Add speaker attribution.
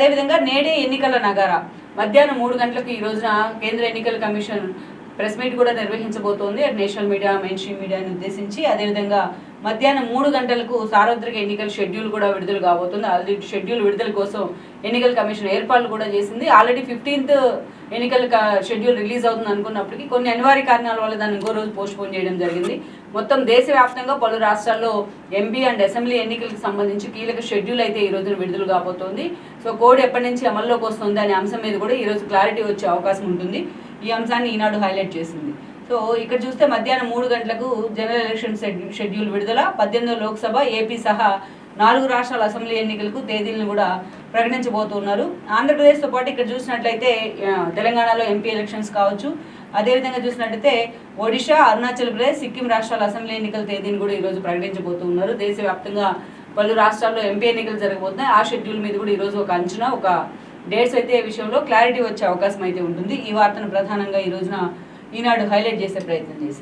Speaker 1: అదేవిధంగా నేడే ఎన్నికల నగారా మధ్యాహ్నం 3 గంటలకు ఈ రోజున కేంద్ర ఎన్నికల కమిషన్ ప్రెస్ మీట్ కూడా నిర్వహించబోతోంది. నేషనల్ మీడియా, మెయిన్ స్ట్రీమ్ మీడియాని ఉద్దేశించి. అదేవిధంగా మధ్యాహ్నం 3 గంటలకు సార్వత్రిక ఎన్నికల షెడ్యూల్ కూడా విడుదల కాబోతుంది. ఆల్రెడీ షెడ్యూల్ విడుదల కోసం ఎన్నికల కమిషన్ ఏర్పాట్లు కూడా చేసింది. ఆల్రెడీ 15th ఎన్నికల షెడ్యూల్ రిలీజ్ అవుతుంది అనుకున్నప్పటికీ కొన్ని అనివార్య కారణాల వల్ల దాన్ని ఇంకో రోజు పోస్ట్పోన్ చేయడం జరిగింది. మొత్తం దేశవ్యాప్తంగా పలు రాష్ట్రాల్లో ఎంపీ అండ్ అసెంబ్లీ ఎన్నికలకు సంబంధించి కీలక షెడ్యూల్ అయితే ఈ రోజున విడుదల కాబోతోంది. సో కోడ్ ఎప్పటి నుంచి అమల్లోకి వస్తుంది అనే అంశం మీద కూడా ఈ రోజు క్లారిటీ వచ్చే అవకాశం ఉంటుంది. ఈ అంశాన్ని ఈనాడు హైలైట్ చేసింది. సో ఇక్కడ చూస్తే మధ్యాహ్నం 3 గంటలకు జనరల్ ఎలక్షన్ షెడ్యూల్ విడుదల, 18వ లోక్సభ, ఏపీ సహా 4 రాష్ట్రాల అసెంబ్లీ ఎన్నికలకు తేదీలను కూడా ప్రకటించబోతున్నారు. ఆంధ్రప్రదేశ్తో పాటు ఇక్కడ చూసినట్లయితే తెలంగాణలో ఎంపీ ఎలక్షన్స్ కావచ్చు, అదేవిధంగా చూసినట్లయితే ఒడిషా, అరుణాచల్ ప్రదేశ్, సిక్కిం రాష్ట్రాల అసెంబ్లీ ఎన్నికల తేదీని కూడా ఈరోజు ప్రకటించబోతున్నారు. దేశవ్యాప్తంగా పలు రాష్ట్రాల్లో ఎంపీ ఎన్నికలు జరగబోతున్నాయి. ఆ షెడ్యూల్ మీద కూడా ఈరోజు ఒక అంచనా, ఒక డేట్స్ అయితే విషయంలో క్లారిటీ వచ్చే అవకాశం అయితే ఉంటుంది. ఈ వార్తను ప్రధానంగా ఈ రోజున ఈనాడు హైలైట్ చేసే ప్రయత్నం చేసింది.